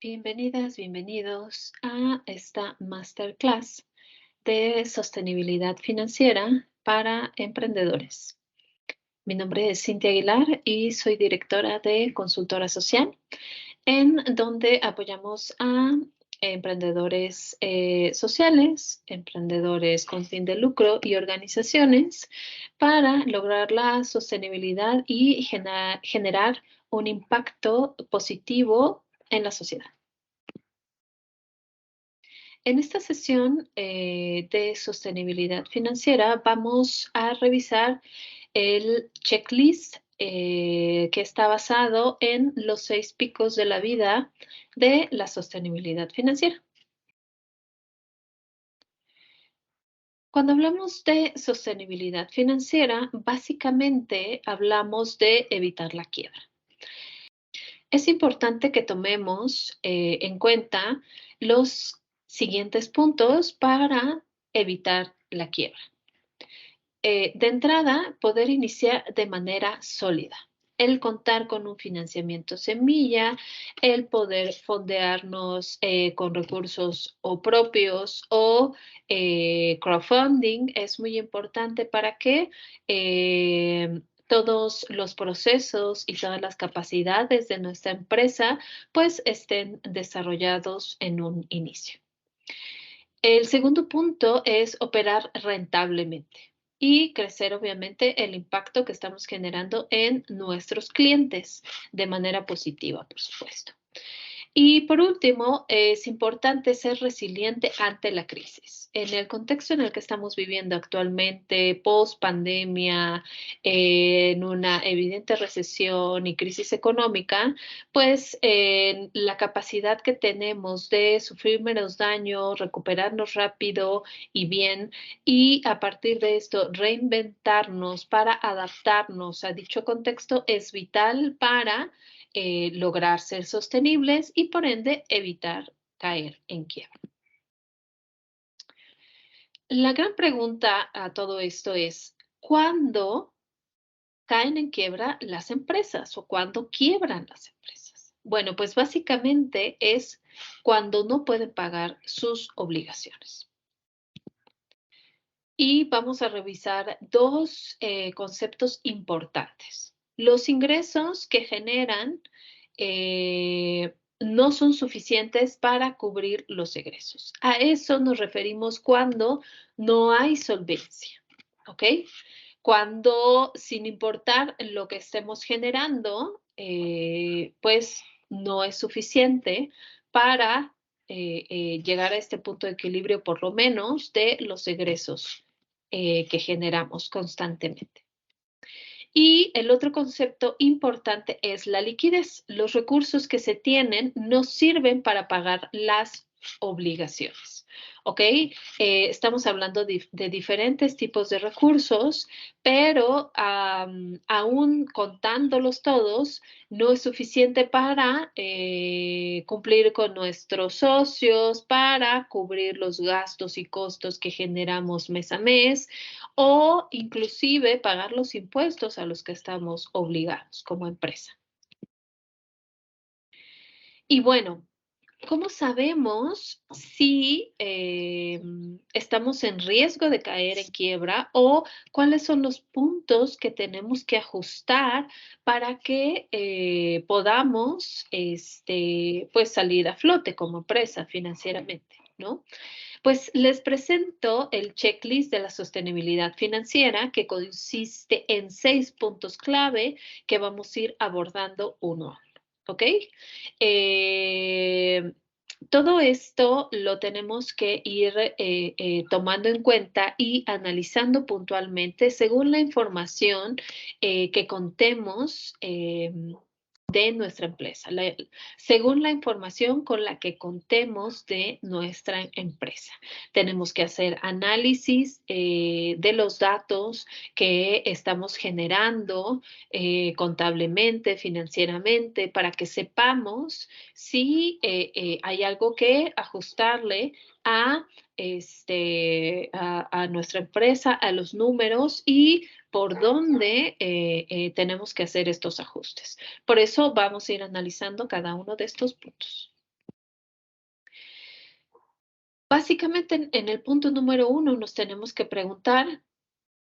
Bienvenidas, bienvenidos a esta masterclass de sostenibilidad financiera para emprendedores. Mi nombre es Cintia Aguilar y soy directora de Consultora Social, en donde apoyamos a emprendedores sociales, emprendedores con fin de lucro y organizaciones para lograr la sostenibilidad y generar un impacto positivo en la sociedad. En esta sesión de sostenibilidad financiera vamos a revisar el checklist que está basado en los 6 picos de la vida de la sostenibilidad financiera. Cuando hablamos de sostenibilidad financiera, básicamente hablamos de evitar la quiebra. Es importante que tomemos en cuenta los siguientes puntos para evitar la quiebra. De entrada, poder iniciar de manera sólida. El contar con un financiamiento semilla, el poder fondearnos con recursos o propios o crowdfunding es muy importante para que todos los procesos y todas las capacidades de nuestra empresa pues estén desarrollados en un inicio. El segundo punto es operar rentablemente y crecer, obviamente, el impacto que estamos generando en nuestros clientes de manera positiva, por supuesto. Y por último, es importante ser resiliente ante la crisis. En el contexto en el que estamos viviendo actualmente, post pandemia, en una evidente recesión y crisis económica, pues la capacidad que tenemos de sufrir menos daño, recuperarnos rápido y bien, y a partir de esto reinventarnos para adaptarnos a dicho contexto es vital para lograr ser sostenibles y por ende evitar caer en quiebra. La gran pregunta a todo esto es, ¿cuándo caen en quiebra las empresas o cuándo quiebran las empresas? Bueno, pues básicamente es cuando no pueden pagar sus obligaciones. Y vamos a revisar dos conceptos importantes. Los ingresos que generan no son suficientes para cubrir los egresos. A eso nos referimos cuando no hay solvencia, ¿ok? Cuando, sin importar lo que estemos generando, pues no es suficiente para llegar a este punto de equilibrio, por lo menos, de los egresos que generamos constantemente. Y el otro concepto importante es la liquidez. Los recursos que se tienen no sirven para pagar las obligaciones. ¿Ok? Estamos hablando de diferentes tipos de recursos, pero aún contándolos todos, no es suficiente para cumplir con nuestros socios, para cubrir los gastos y costos que generamos mes a mes o inclusive pagar los impuestos a los que estamos obligados como empresa. Y bueno, ¿cómo sabemos si estamos en riesgo de caer en quiebra o cuáles son los puntos que tenemos que ajustar para que podamos pues salir a flote como empresa financieramente, ¿no? Pues les presento el checklist de la sostenibilidad financiera que consiste en 6 puntos clave que vamos a ir abordando uno a uno. ¿Ok? Eh, Todo esto lo tenemos que ir tomando en cuenta y analizando puntualmente según la información que contemos de nuestra empresa, según la información con la que contemos de nuestra empresa. Tenemos que hacer análisis de los datos que estamos generando contablemente, financieramente, para que sepamos si hay algo que ajustarle a, a nuestra empresa, a los números y por dónde tenemos que hacer estos ajustes. Por eso vamos a ir analizando cada uno de estos puntos. Básicamente, en el punto número 1 nos tenemos que preguntar,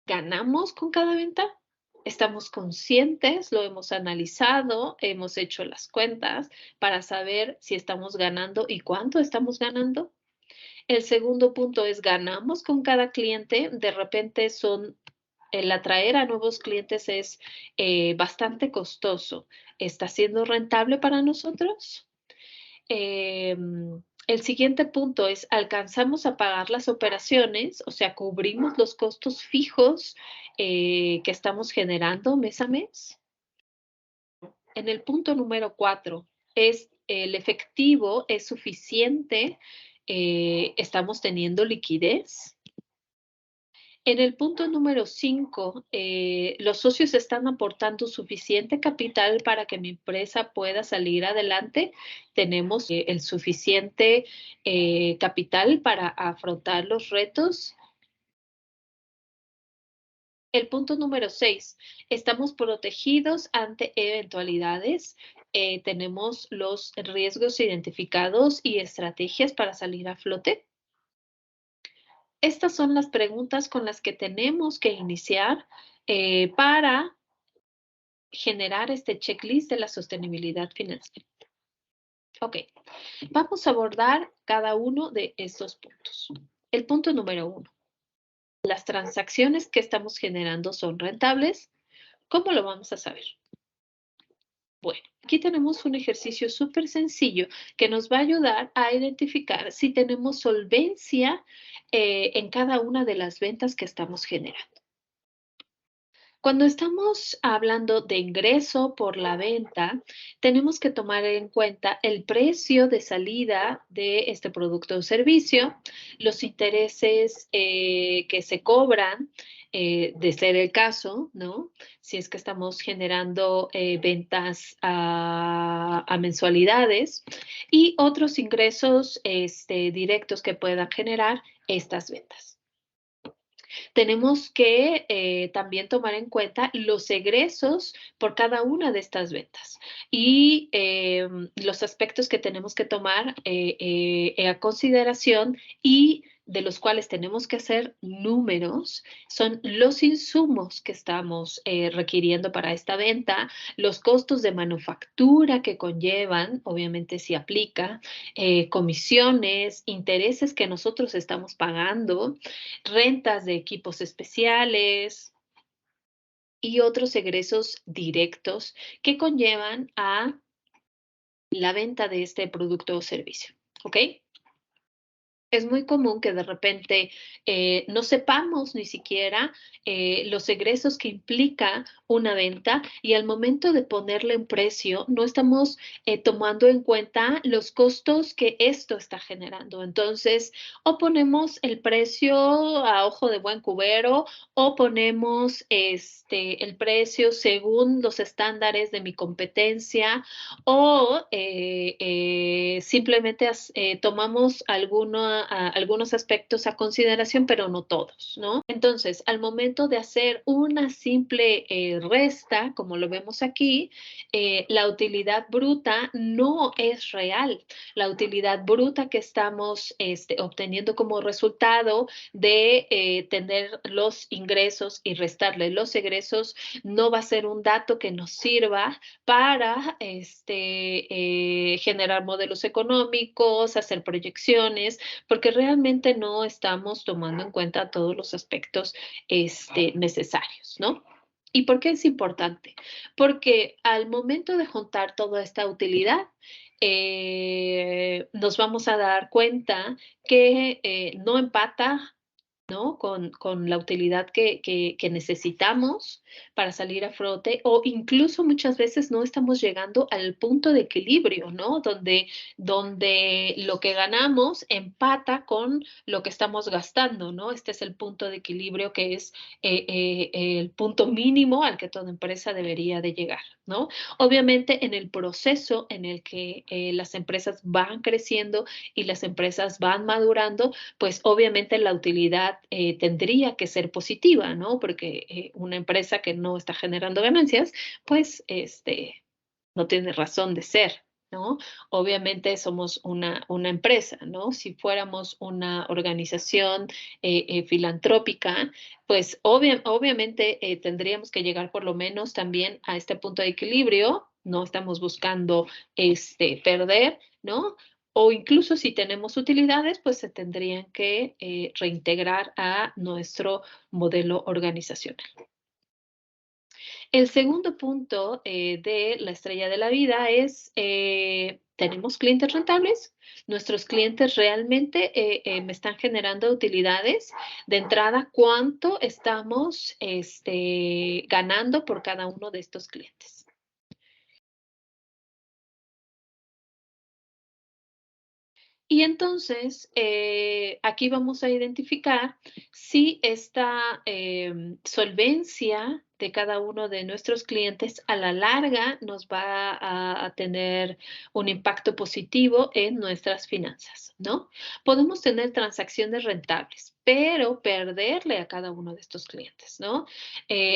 ¿ganamos con cada venta? ¿Estamos conscientes? ¿Lo hemos analizado? ¿Hemos hecho las cuentas para saber si estamos ganando y cuánto estamos ganando? El segundo punto es, ¿ganamos con cada cliente? De repente el atraer a nuevos clientes es bastante costoso. ¿Está siendo rentable para nosotros? El siguiente punto es, ¿alcanzamos a pagar las operaciones? O sea, ¿cubrimos los costos fijos que estamos generando mes a mes? En el punto número 4, ¿es el efectivo es suficiente? ¿Estamos teniendo liquidez? En el punto número 5, ¿los socios están aportando suficiente capital para que mi empresa pueda salir adelante? ¿Tenemos el suficiente capital para afrontar los retos? El punto número 6, ¿estamos protegidos ante eventualidades? ¿Tenemos los riesgos identificados y estrategias para salir a flote? Estas son las preguntas con las que tenemos que iniciar para generar este checklist de la sostenibilidad financiera. Ok, vamos a abordar cada uno de estos puntos. El punto número 1, ¿las transacciones que estamos generando son rentables? ¿Cómo lo vamos a saber? Bueno, aquí tenemos un ejercicio súper sencillo que nos va a ayudar a identificar si tenemos solvencia en cada una de las ventas que estamos generando. Cuando estamos hablando de ingreso por la venta, tenemos que tomar en cuenta el precio de salida de este producto o servicio, los intereses que se cobran, de ser el caso, ¿no? Si es que estamos generando ventas a mensualidades y otros ingresos directos que puedan generar estas ventas. Tenemos que también tomar en cuenta los egresos por cada una de estas ventas y los aspectos que tenemos que tomar a consideración y de los cuales tenemos que hacer números, son los insumos que estamos requiriendo para esta venta, los costos de manufactura que conllevan, obviamente si aplica, comisiones, intereses que nosotros estamos pagando, rentas de equipos especiales y otros egresos directos que conllevan a la venta de este producto o servicio. ¿Ok? Es muy común que de repente no sepamos ni siquiera los egresos que implica una venta y al momento de ponerle un precio no estamos tomando en cuenta los costos que esto está generando. Entonces, o ponemos el precio a ojo de buen cubero o ponemos el precio según los estándares de mi competencia o simplemente tomamos algunos aspectos a consideración, pero no todos, ¿no? Entonces, al momento de hacer una simple resta, como lo vemos aquí, la utilidad bruta no es real. La utilidad bruta que estamos obteniendo como resultado de tener los ingresos y restarle los egresos no va a ser un dato que nos sirva para generar modelos económicos, hacer proyecciones, porque realmente no estamos tomando en cuenta todos los aspectos necesarios, ¿no? ¿Y por qué es importante? Porque al momento de juntar toda esta utilidad, nos vamos a dar cuenta que no empata, ¿no? Con la utilidad que necesitamos para salir a flote o incluso muchas veces no estamos llegando al punto de equilibrio, ¿no? Donde lo que ganamos empata con lo que estamos gastando, ¿no? Este es el punto de equilibrio que es el punto mínimo al que toda empresa debería de llegar, ¿no? Obviamente en el proceso en el que las empresas van creciendo y las empresas van madurando, pues obviamente la utilidad tendría que ser positiva, ¿no? Porque una empresa que no está generando ganancias, pues no tiene razón de ser, ¿no? Obviamente somos una empresa, ¿no? Si fuéramos una organización filantrópica, pues obviamente tendríamos que llegar por lo menos también a este punto de equilibrio, no estamos buscando perder, ¿no? O incluso si tenemos utilidades, pues se tendrían que reintegrar a nuestro modelo organizacional. El segundo punto de la estrella de la vida es, ¿tenemos clientes rentables? ¿Nuestros clientes realmente me están generando utilidades? De entrada, ¿cuánto estamos ganando por cada uno de estos clientes? Y entonces, aquí vamos a identificar si esta solvencia de cada uno de nuestros clientes a la larga nos va a tener un impacto positivo en nuestras finanzas, ¿no? Podemos tener transacciones rentables, pero perderle a cada uno de estos clientes, ¿no?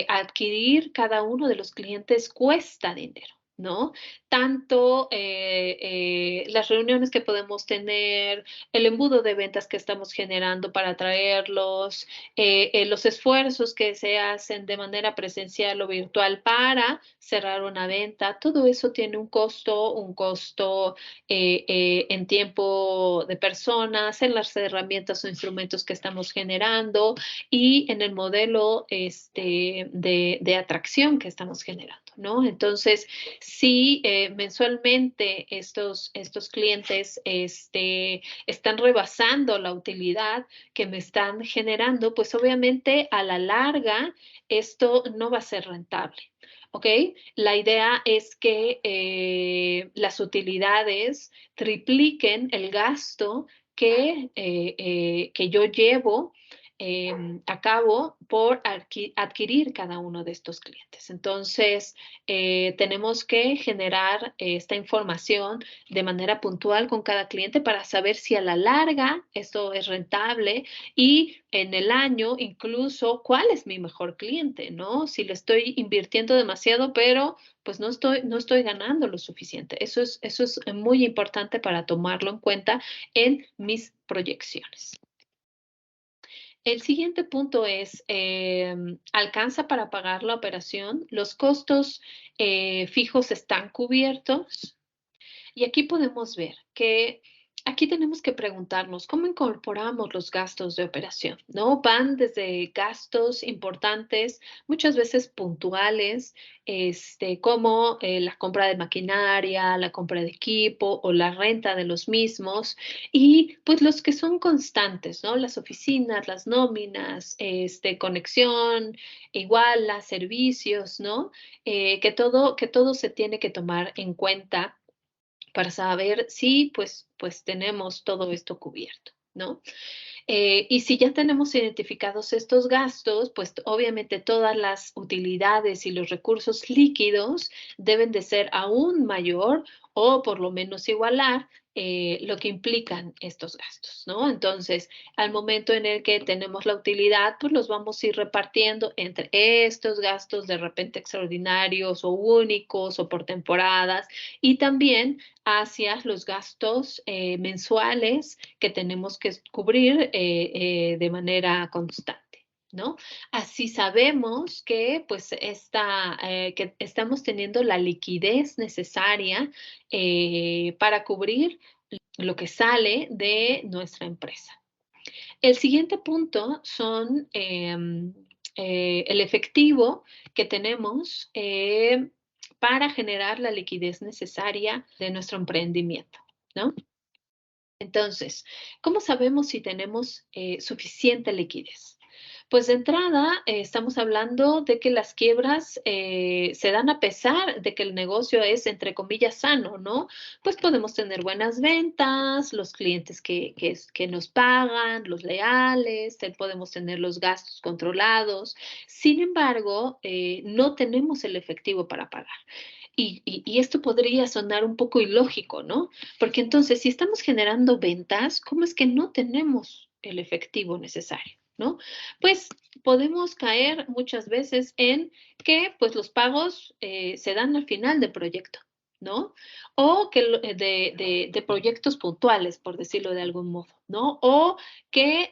Adquirir cada uno de los clientes cuesta dinero. ¿No? Tanto las reuniones que podemos tener, el embudo de ventas que estamos generando para atraerlos, los esfuerzos que se hacen de manera presencial o virtual para cerrar una venta, todo eso tiene un costo en tiempo de personas, en las herramientas o instrumentos que estamos generando y en el modelo de atracción que estamos generando, ¿no? Entonces, si mensualmente estos clientes están rebasando la utilidad que me están generando, pues obviamente a la larga esto no va a ser rentable. ¿Ok? La idea es que las utilidades tripliquen el gasto que yo llevo a cabo por adquirir cada uno de estos clientes. Entonces, tenemos que generar esta información de manera puntual con cada cliente para saber si a la larga esto es rentable y en el año incluso cuál es mi mejor cliente, ¿no? Si le estoy invirtiendo demasiado, pero pues no estoy ganando lo suficiente. Eso es muy importante para tomarlo en cuenta en mis proyecciones. El siguiente punto es, ¿alcanza para pagar la operación? ¿Los costos fijos están cubiertos? Y aquí podemos ver que aquí tenemos que preguntarnos cómo incorporamos los gastos de operación, ¿no? Van desde gastos importantes, muchas veces puntuales, como la compra de maquinaria, la compra de equipo o la renta de los mismos, y pues los que son constantes, ¿no? Las oficinas, las nóminas, conexión, igual las servicios, ¿no? Que todo se tiene que tomar en cuenta para saber si pues tenemos todo esto cubierto, ¿no? Y si ya tenemos identificados estos gastos, pues obviamente todas las utilidades y los recursos líquidos deben de ser aún mayor o por lo menos igualar lo que implican estos gastos, ¿no? Entonces, al momento en el que tenemos la utilidad, pues los vamos a ir repartiendo entre estos gastos de repente extraordinarios o únicos o por temporadas y también hacia los gastos mensuales que tenemos que cubrir de manera constante. ¿No? Así sabemos que, pues, que estamos teniendo la liquidez necesaria para cubrir lo que sale de nuestra empresa. El siguiente punto son el efectivo que tenemos para generar la liquidez necesaria de nuestro emprendimiento, ¿no? Entonces, ¿cómo sabemos si tenemos suficiente liquidez? Pues de entrada, estamos hablando de que las quiebras se dan a pesar de que el negocio es, entre comillas, sano, ¿no? Pues podemos tener buenas ventas, los clientes que nos pagan, los leales, podemos tener los gastos controlados. Sin embargo, no tenemos el efectivo para pagar. Y esto podría sonar un poco ilógico, ¿no? Porque entonces, si estamos generando ventas, ¿cómo es que no tenemos el efectivo necesario? ¿No? Pues podemos caer muchas veces en que pues los pagos se dan al final del proyecto, ¿no? O que de proyectos puntuales, por decirlo de algún modo, ¿no? O que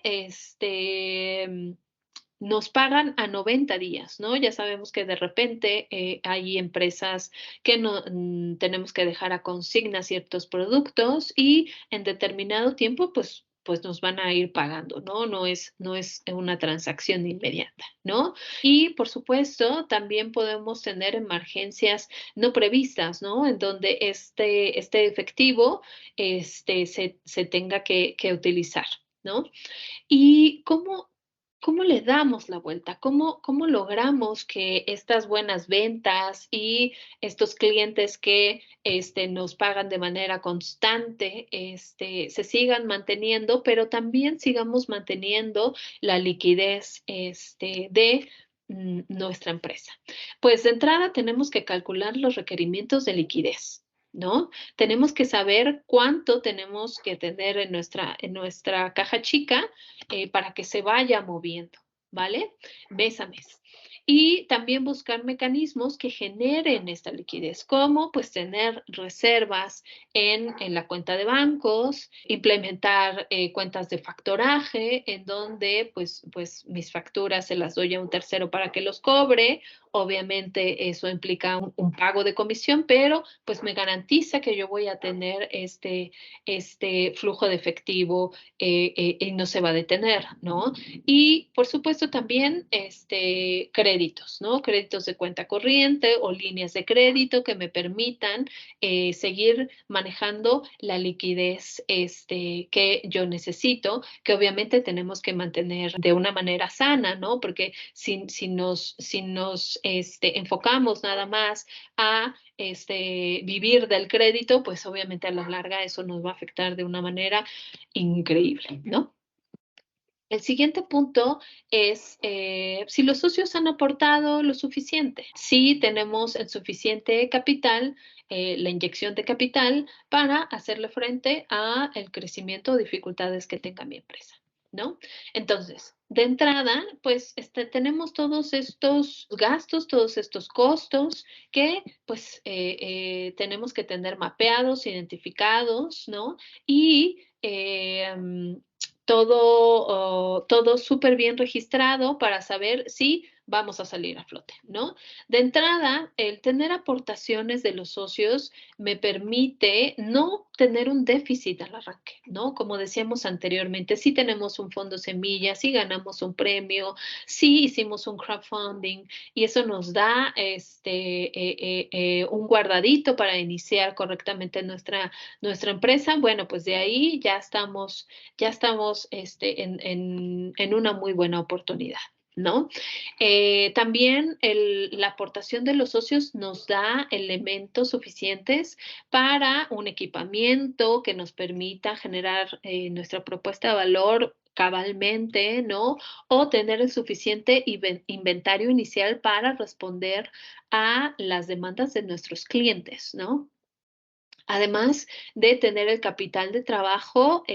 nos pagan a 90 días, ¿no? Ya sabemos que de repente hay empresas que no tenemos que dejar a consigna ciertos productos y en determinado tiempo, pues nos van a ir pagando, ¿no? No es una transacción inmediata, ¿no? Y por supuesto, también podemos tener emergencias no previstas, ¿no? En donde este efectivo se tenga que utilizar, ¿no? ¿Y cómo le damos la vuelta? ¿Cómo logramos que estas buenas ventas y estos clientes que nos pagan de manera constante se sigan manteniendo, pero también sigamos manteniendo la liquidez de nuestra empresa? Pues de entrada tenemos que calcular los requerimientos de liquidez, ¿no? Tenemos que saber cuánto tenemos que tener en nuestra caja chica para que se vaya moviendo, ¿vale? Mes a mes. Y también buscar mecanismos que generen esta liquidez, como pues tener reservas en la cuenta de bancos, implementar cuentas de factoraje, en donde pues mis facturas se las doy a un tercero para que los cobre. Obviamente eso implica un pago de comisión, pero pues me garantiza que yo voy a tener este flujo de efectivo y no se va a detener, ¿no? Y por supuesto también créditos, ¿no? Créditos de cuenta corriente o líneas de crédito que me permitan seguir manejando la liquidez que yo necesito, que obviamente tenemos que mantener de una manera sana, ¿no? Porque si nos enfocamos nada más a vivir del crédito, pues obviamente a la larga eso nos va a afectar de una manera increíble, ¿no? El siguiente punto es si los socios han aportado lo suficiente, si tenemos el suficiente capital, la inyección de capital para hacerle frente a el crecimiento o dificultades que tenga mi empresa, ¿no? Entonces, de entrada, pues tenemos todos estos gastos, todos estos costos que pues tenemos que tener mapeados, identificados, ¿no? Y todo súper bien registrado para saber si vamos a salir a flote, ¿no? De entrada, el tener aportaciones de los socios me permite no tener un déficit al arranque, ¿no? Como decíamos anteriormente, si tenemos un fondo semilla, si ganamos un premio, si hicimos un crowdfunding y eso nos da un guardadito para iniciar correctamente nuestra empresa, bueno, pues de ahí ya estamos en una muy buena oportunidad, ¿no? También la aportación de los socios nos da elementos suficientes para un equipamiento que nos permita generar nuestra propuesta de valor cabalmente, ¿no? O tener el suficiente inventario inicial para responder a las demandas de nuestros clientes, ¿no? Además de tener el capital de trabajo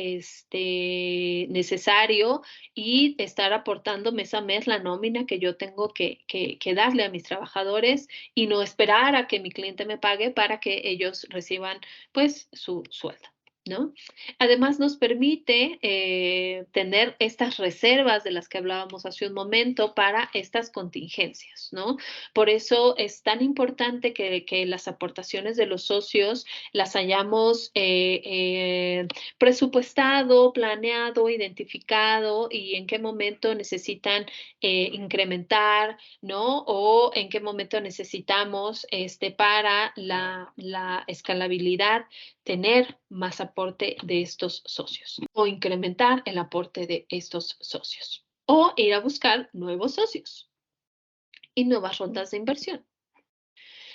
necesario y estar aportando mes a mes la nómina que yo tengo que darle a mis trabajadores y no esperar a que mi cliente me pague para que ellos reciban pues su sueldo, ¿no? Además nos permite tener estas reservas de las que hablábamos hace un momento para estas contingencias, ¿no? Por eso es tan importante que las aportaciones de los socios las hayamos presupuestado, planeado, identificado y en qué momento necesitan incrementar, ¿no? O en qué momento necesitamos para la escalabilidad tener más aporte de estos socios o incrementar el aporte de estos socios o ir a buscar nuevos socios y nuevas rondas de inversión.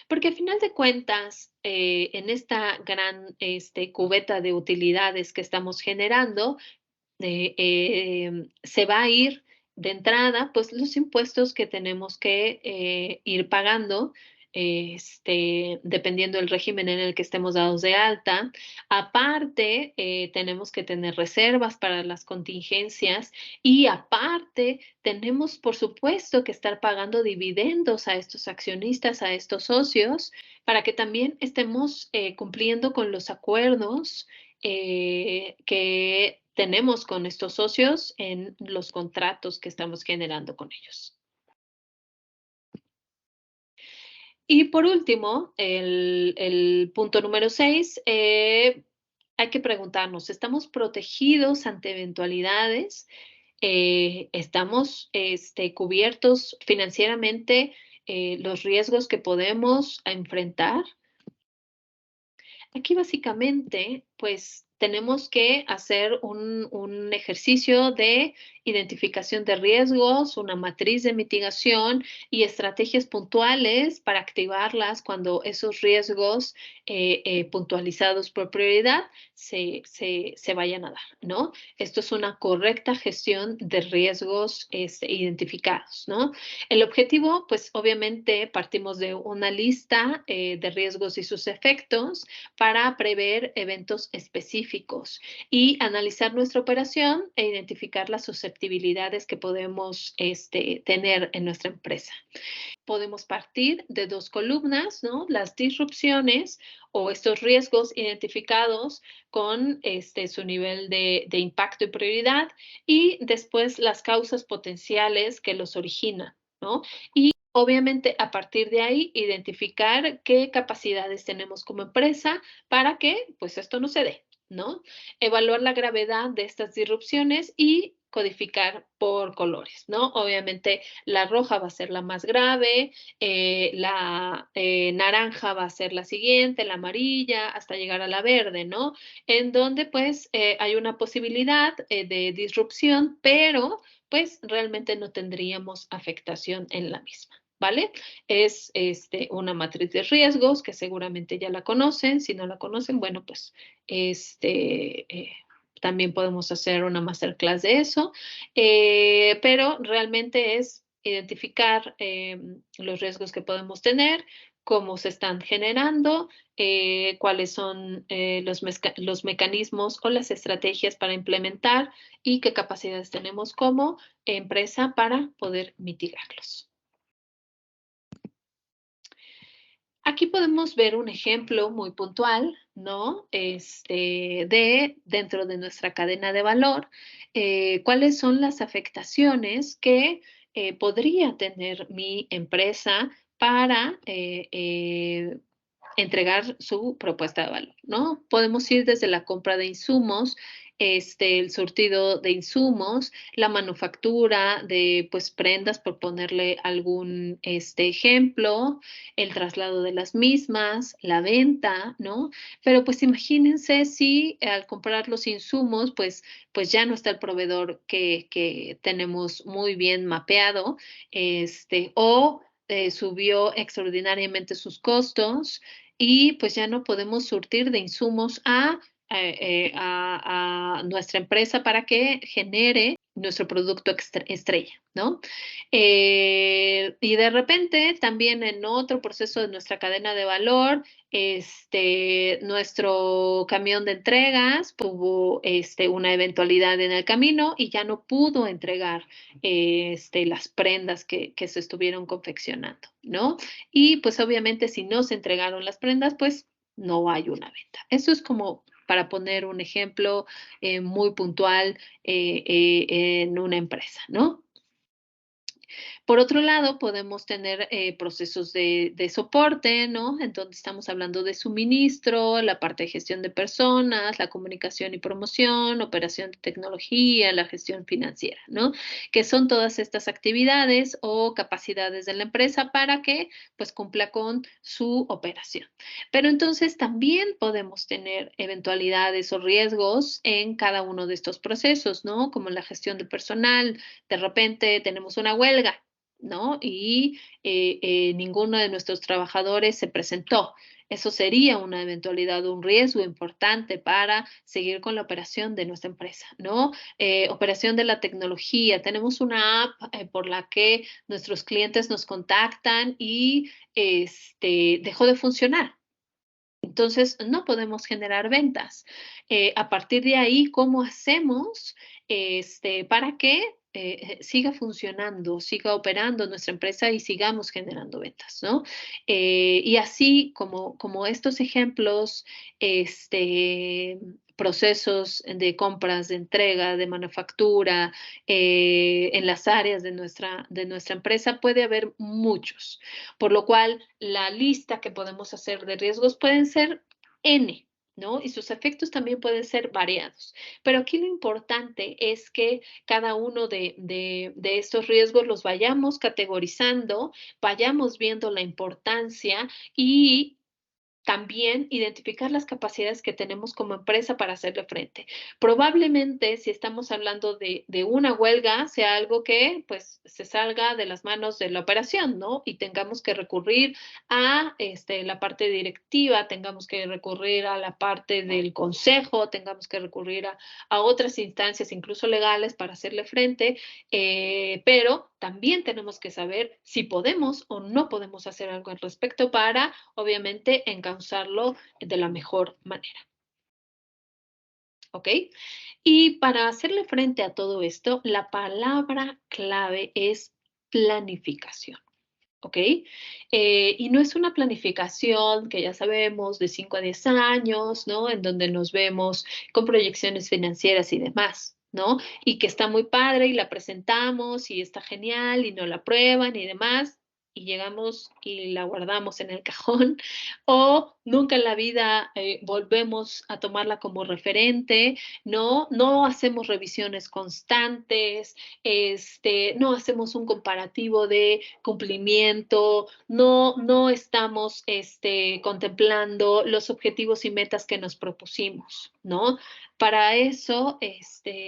Porque al final de cuentas, en esta gran cubeta de utilidades que estamos generando, se va a ir de entrada, pues los impuestos que tenemos que ir pagando dependiendo del régimen en el que estemos dados de alta. Aparte, tenemos que tener reservas para las contingencias y aparte, tenemos, por supuesto, que estar pagando dividendos a estos accionistas, a estos socios, para que también estemos cumpliendo con los acuerdos que tenemos con estos socios en los contratos que estamos generando con ellos. Y por último, el punto número 6, hay que preguntarnos, ¿estamos protegidos ante eventualidades? ¿Estamos cubiertos financieramente los riesgos que podemos enfrentar? Aquí básicamente, pues tenemos que hacer un ejercicio de identificación de riesgos, una matriz de mitigación y estrategias puntuales para activarlas cuando esos riesgos puntualizados por prioridad se vayan a dar, ¿no? Esto es una correcta gestión de riesgos identificados, ¿no? El objetivo, pues obviamente partimos de una lista de riesgos y sus efectos para prever eventos específicos y analizar nuestra operación e identificar las susceptibilidades que podemos tener en nuestra empresa. Podemos partir de dos columnas, ¿no? Las disrupciones o estos riesgos identificados con su nivel de impacto y prioridad y después las causas potenciales que los originan, ¿no? Y obviamente, a partir de ahí, identificar qué capacidades tenemos como empresa para que, pues, esto no se dé, ¿no? Evaluar la gravedad de estas disrupciones y codificar por colores, ¿no? Obviamente, la roja va a ser la más grave, la naranja va a ser la siguiente, la amarilla, hasta llegar a la verde, ¿no? En donde, pues, hay una posibilidad de disrupción, pero, pues, realmente no tendríamos afectación en la misma. ¿Vale? Es una matriz de riesgos que seguramente ya la conocen. Si no la conocen, bueno, pues también podemos hacer una masterclass de eso. Pero realmente es identificar los riesgos que podemos tener, cómo se están generando, cuáles son los mecanismos o las estrategias para implementar y qué capacidades tenemos como empresa para poder mitigarlos. Aquí podemos ver un ejemplo muy puntual, ¿no? Dentro de nuestra cadena de valor, cuáles son las afectaciones que podría tener mi empresa para entregar su propuesta de valor, ¿no? Podemos ir desde la compra de insumos, el surtido de insumos, la manufactura de, pues, prendas, por ponerle algún ejemplo, el traslado de las mismas, la venta, ¿no? Pero, pues, imagínense si al comprar los insumos, pues ya no está el proveedor que tenemos muy bien mapeado, o subió extraordinariamente sus costos y pues ya no podemos surtir de insumos a nuestra empresa para que genere nuestro producto estrella, ¿no? Y de repente, también en otro proceso de nuestra cadena de valor, nuestro camión de entregas tuvo una eventualidad en el camino y ya no pudo entregar las prendas que se estuvieron confeccionando, ¿no? Y pues obviamente si no se entregaron las prendas, pues no hay una venta. Eso es como para poner un ejemplo muy puntual en una empresa, ¿no? Por otro lado, podemos tener procesos de soporte, ¿no? En donde estamos hablando de suministro, la parte de gestión de personas, la comunicación y promoción, operación de tecnología, la gestión financiera, ¿no? Que son todas estas actividades o capacidades de la empresa para que, pues, cumpla con su operación. Pero entonces también podemos tener eventualidades o riesgos en cada uno de estos procesos, ¿no? Como la gestión de personal. De repente tenemos una huelga, ¿no? Y ninguno de nuestros trabajadores se presentó. Eso sería una eventualidad, un riesgo importante para seguir con la operación de nuestra empresa, ¿no? Operación de la tecnología. Tenemos una app por la que nuestros clientes nos contactan y dejó de funcionar. Entonces, no podemos generar ventas. A partir de ahí, ¿cómo hacemos para que siga funcionando, siga operando nuestra empresa y sigamos generando ventas, ¿no? Y así como estos ejemplos, procesos de compras, de entrega, de manufactura, en las áreas de nuestra empresa, puede haber muchos. Por lo cual, la lista que podemos hacer de riesgos pueden ser N, ¿no? Y sus efectos también pueden ser variados. Pero aquí lo importante es que cada uno de estos riesgos los vayamos categorizando, vayamos viendo la importancia y también identificar las capacidades que tenemos como empresa para hacerle frente. Probablemente, si estamos hablando de una huelga, sea algo que pues se salga de las manos de la operación, ¿no? Y tengamos que recurrir a la parte directiva, tengamos que recurrir a la parte del consejo, tengamos que recurrir a otras instancias, incluso legales, para hacerle frente, pero también tenemos que saber si podemos o no podemos hacer algo al respecto para, obviamente, encauzarlo de la mejor manera. ¿Ok? Y para hacerle frente a todo esto, la palabra clave es planificación. ¿Ok? Y no es una planificación que ya sabemos de 5 a 10 años, ¿no? En donde nos vemos con proyecciones financieras y demás, ¿no? Y que está muy padre y la presentamos y está genial y no la prueban y demás. Y llegamos y la guardamos en el cajón, o nunca en la vida volvemos a tomarla como referente, ¿no? No hacemos revisiones constantes, no hacemos un comparativo de cumplimiento, no estamos contemplando los objetivos y metas que nos propusimos, ¿no? Para eso,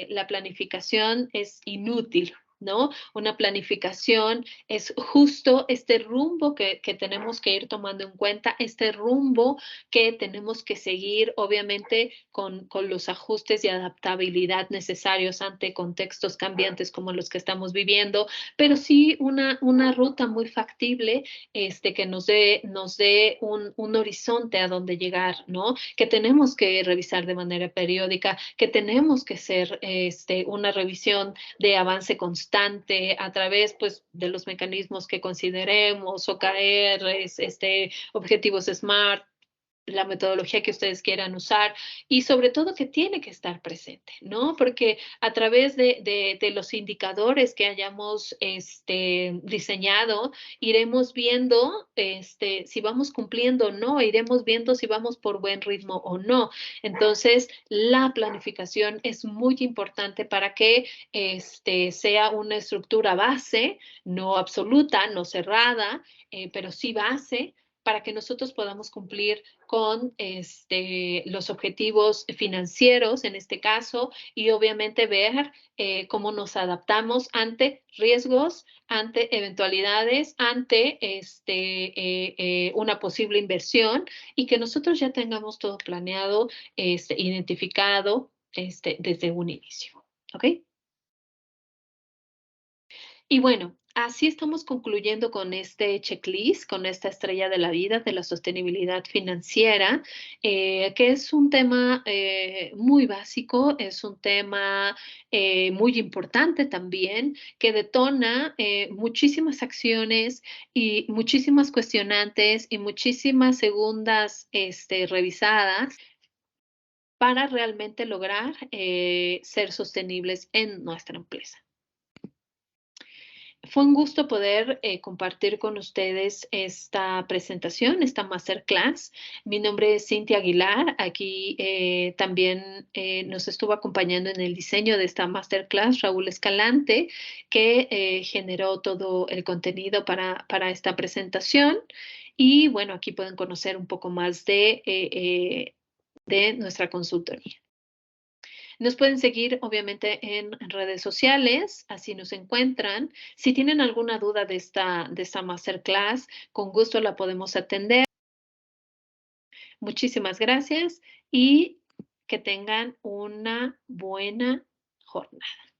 la planificación es inútil, ¿no? Una planificación es justo este rumbo que tenemos que ir tomando en cuenta, este rumbo que tenemos que seguir, obviamente, con los ajustes y adaptabilidad necesarios ante contextos cambiantes como los que estamos viviendo, pero sí una ruta muy factible que nos dé un horizonte a donde llegar, ¿no? Que tenemos que revisar de manera periódica, que tenemos que hacer una revisión de avance constante a través, pues, de los mecanismos que consideremos, OKR, objetivos SMART, la metodología que ustedes quieran usar y sobre todo que tiene que estar presente, ¿no? Porque a través de los indicadores que hayamos diseñado, iremos viendo si vamos cumpliendo o no, iremos viendo si vamos por buen ritmo o no. Entonces, la planificación es muy importante para que sea una estructura base, no absoluta, no cerrada, pero sí base para que nosotros podamos cumplir con los objetivos financieros en este caso y obviamente ver cómo nos adaptamos ante riesgos, ante eventualidades, ante una posible inversión y que nosotros ya tengamos todo planeado, identificado desde un inicio. ¿Ok? Y bueno, así estamos concluyendo con este checklist, con esta estrella de la vida de la sostenibilidad financiera, que es un tema muy básico, es un tema muy importante también, que detona muchísimas acciones y muchísimas cuestionantes y muchísimas segundas revisadas para realmente lograr ser sostenibles en nuestra empresa. Fue un gusto poder compartir con ustedes esta presentación, esta masterclass. Mi nombre es Cintia Aguilar. Aquí también nos estuvo acompañando en el diseño de esta masterclass Raúl Escalante, que generó todo el contenido para esta presentación. Y bueno, aquí pueden conocer un poco más de nuestra consultoría. Nos pueden seguir, obviamente, en redes sociales, así nos encuentran. Si tienen alguna duda de esta masterclass, con gusto la podemos atender. Muchísimas gracias y que tengan una buena jornada.